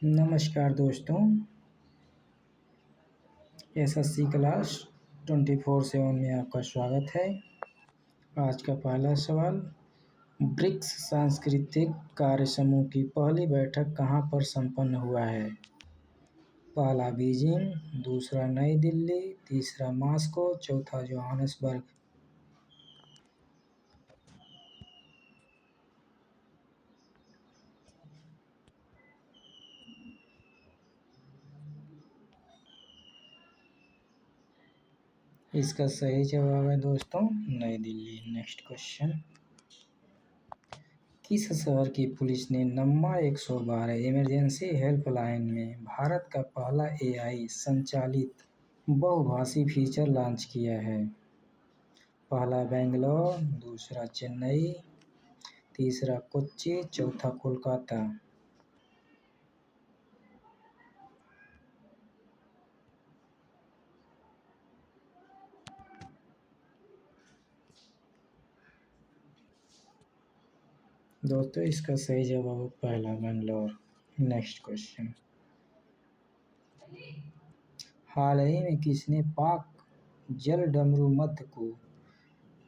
नमस्कार दोस्तों, SSC class 24/7 में आपका स्वागत है। आज का पहला सवाल, ब्रिक्स सांस्कृतिक कार्य समूह की पहली बैठक कहाँ पर संपन्न हुआ है? पहला बीजिंग, दूसरा नई दिल्ली, तीसरा मॉस्को, चौथा जोहानिसबर्ग। इसका सही जवाब है दोस्तों नई दिल्ली। नेक्स्ट क्वेश्चन, किस शहर की पुलिस ने नम्मा 112 इमरजेंसी हेल्पलाइन में भारत का पहला एआई संचालित बहुभाषी फीचर लॉन्च किया है? पहला बेंगलोर, दूसरा चेन्नई, तीसरा कोच्चि, चौथा कोलकाता। दोस्तों इसका सही जवाब है पहला बेंगलोर। नेक्स्ट क्वेश्चन, हाल ही में किसने पाक जल डमरू मध्य को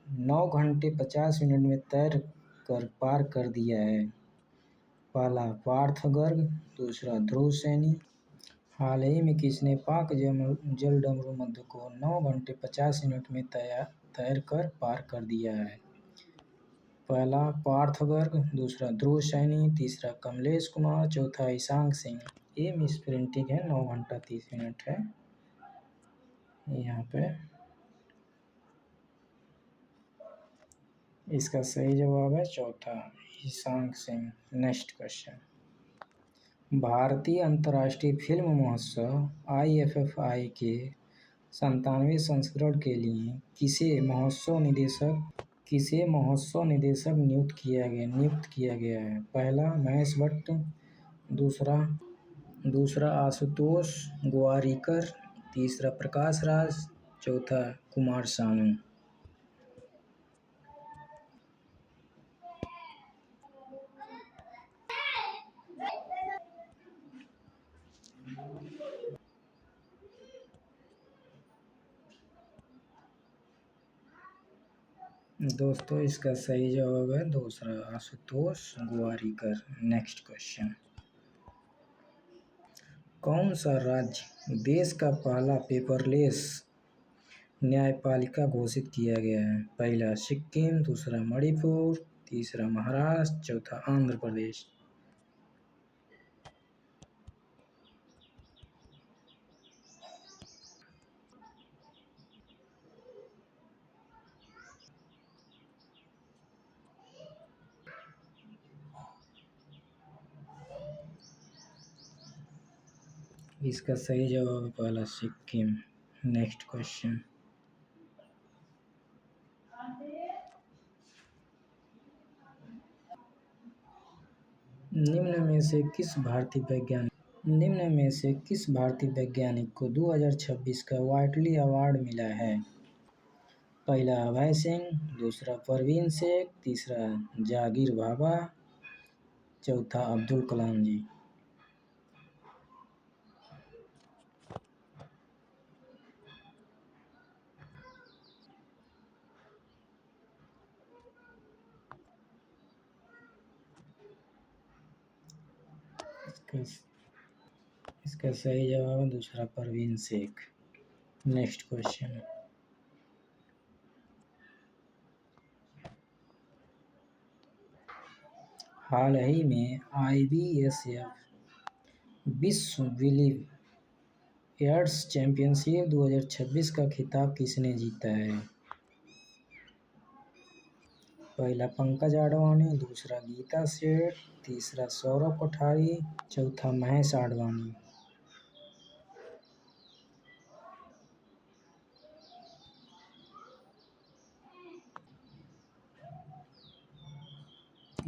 9 घंटे 50 मिनट में तैर कर पार कर दिया है? पहला पार्थ गर्ग, दूसरा ध्रुव सैनी। हाल ही में किसने पाक जल डमरू मध्य को 9 घंटे 50 मिनट में तैर कर पार कर दिया है? पहला पार्थ गर्ग, दूसरा ध्रुव सैनी, तीसरा कमलेश कुमार, चौथा ईशांक सिंह। ये मिस प्रिंटिंग है, 9 घंटा 30 मिनट है यहाँ पे। इसका सही जवाब है चौथा ईशांक सिंह। नेक्स्ट क्वेश्चन, भारतीय अंतर्राष्ट्रीय फिल्म महोत्सव IFFI के 97वें संस्करण के लिए किसे महोत्सव निदेशक नियुक्त किया गया है? पहला महेश भट्ट, दूसरा आशुतोष गोवारिकर, तीसरा प्रकाश राज, चौथा कुमार सानू। दोस्तों इसका सही जवाब है दूसरा आशुतोष गोवारिकर। नेक्स्ट क्वेश्चन, कौन सा राज्य देश का पहला पेपरलेस न्यायपालिका घोषित किया गया है? पहला सिक्किम, दूसरा मणिपुर, तीसरा महाराष्ट्र, चौथा आंध्र प्रदेश। इसका सही जवाब है पहला सिक्किम। नेक्स्ट क्वेश्चन, निम्न में से किस भारतीय वैज्ञानिक को 2026 का व्हाइटली अवार्ड मिला है? पहला अभय सिंह, दूसरा परवीन शेख, तीसरा जागीर बाबा, चौथा अब्दुल कलाम जी। इसका सही जवाब है दूसरा परवीन शेख। नेक्स्ट क्वेश्चन, हाल ही में IBSF विश्व बिलियर्ड्स चैंपियनशिप 2026 का खिताब किसने जीता है? पहला पंकज आडवाणी, दूसरा गीता सेठ, तीसरा सौरभ कोठारी, चौथा महेश आडवाणी।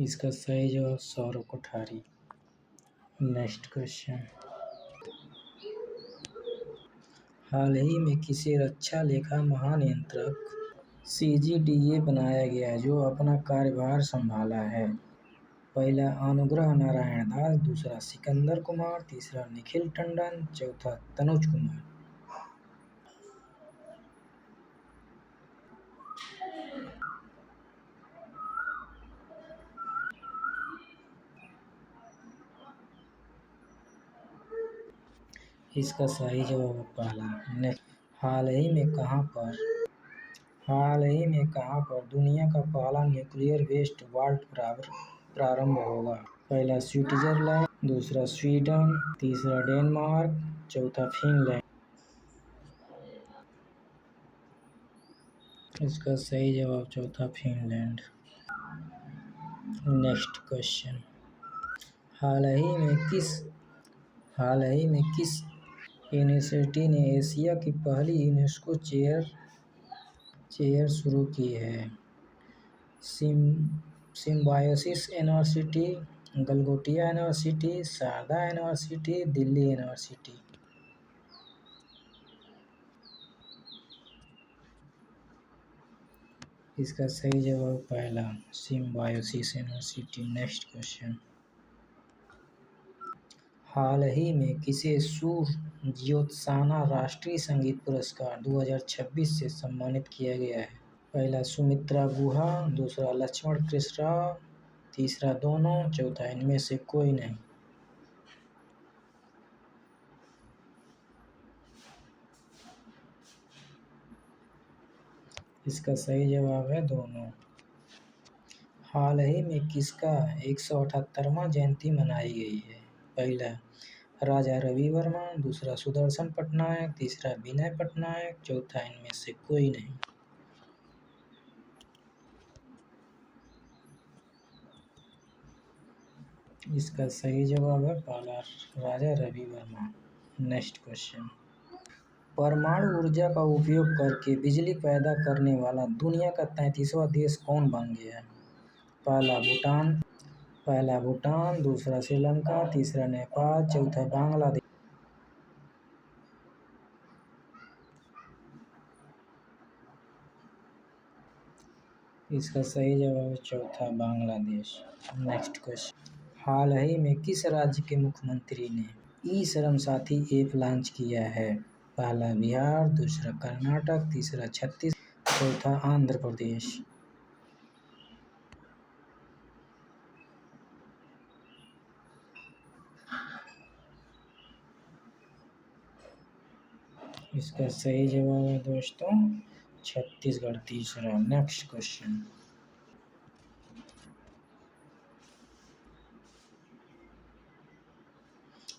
इसका सही जवाब सौरभ कोठारी। नेक्स्ट क्वेश्चन, हाल ही में किसे रक्षा लेखा महानियंत्रक CGDA बनाया गया जो अपना कार्यभार संभाला है? पहला अनुग्रह नारायण दास, दूसरा सिकंदर कुमार, तीसरा निखिल टंडन, चौथा तनुज कुमार। इसका सही जवाब है पहला। हाल ही में कहाँ पर दुनिया का पहला न्यूक्लियर वेस्ट वाल्ट प्रारंभ होगा? पहला स्विट्जरलैंड, दूसरा स्वीडन, तीसरा डेनमार्क, चौथा फिनलैंड। इसका सही जवाब चौथा फिनलैंड। नेक्स्ट क्वेश्चन, हाल ही में किस यूनिवर्सिटी ने एशिया की पहली यूनेस्को चेयर शुरू की है? Symbiosis university, Galgotia university, Sharda university, Delhi university. इसका सही जवाब पहला, सिम्बायोसिस यूनिवर्सिटी। नेक्स्ट क्वेश्चन, हाल ही में किसे सूर्य-ज्योत्साना राष्ट्रीय संगीत पुरस्कार 2026 से सम्मानित किया गया है? पहला सुमित्रा गुहा, दूसरा लक्ष्मण कृष्णराव, तीसरा दोनों, चौथा इनमें से कोई नहीं। इसका सही जवाब है दोनों। हाल ही में किसका 178वां जयंती मनाई गई है? पहला राजा रवि वर्मा, दूसरा सुदर्शन पटनायक, तीसरा विनय पटनायक, चौथा इनमें से कोई नहीं। इसका सही जवाब है पहला, राजा रवि वर्मा। नेक्स्ट क्वेश्चन, परमाणु ऊर्जा का उपयोग करके बिजली पैदा करने वाला दुनिया का 33वां देश कौन बन गया? पहला भूटान, दूसरा श्रीलंका, तीसरा नेपाल, चौथा बांग्लादेश। इसका सही जवाब है चौथा बांग्लादेश। नेक्स्ट क्वेश्चन, हाल ही में किस राज्य के मुख्यमंत्री ने ई श्रम साथी ऐप लॉन्च किया है? पहला बिहार, दूसरा कर्नाटक, तीसरा छत्तीसगढ़, चौथा आंध्र प्रदेश। इसका सही जवाब है दोस्तों छत्तीसगढ़, तीसरा। नेक्स्ट क्वेश्चन,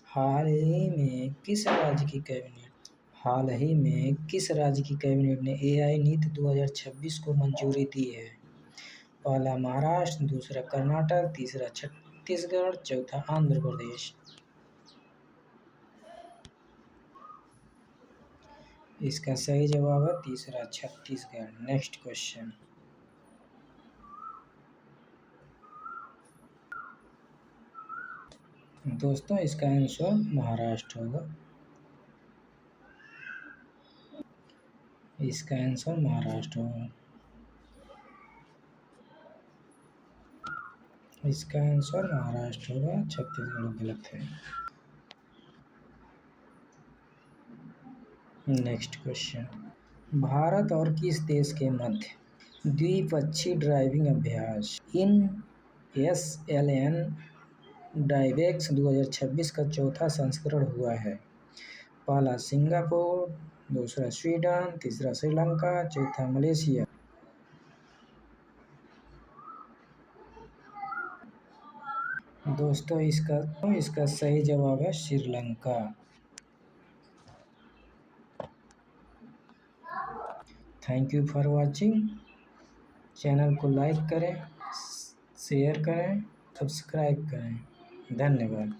हाल ही में किस राज्य की कैबिनेट ने एआई नीति 2026 को मंजूरी दी है? पहला महाराष्ट्र, दूसरा कर्नाटक, तीसरा छत्तीसगढ़, चौथा आंध्र प्रदेश। इसका सही जवाब है तीसरा, छत्तीसगढ़। नेक्स्ट क्वेश्चन, दोस्तों इसका आंसर महाराष्ट्र होगा। इसका आंसर महाराष्ट्र होगा। इसका आंसर महाराष्ट्र होगा, छत्तीसगढ़ गलत है। नेक्स्ट क्वेश्चन, भारत और किस देश के मध्य द्विपक्षीय ड्राइविंग अभ्यास इन SLN डाइवेक्स 2026 का चौथा संस्करण हुआ है? पहला सिंगापुर, दूसरा स्वीडन, तीसरा श्रीलंका, चौथा मलेशिया। दोस्तों इसका सही जवाब है Sri Lanka. Thank you for watching. Channel को लाइक करें, शेयर करें, सब्सक्राइब करें। धन्यवाद।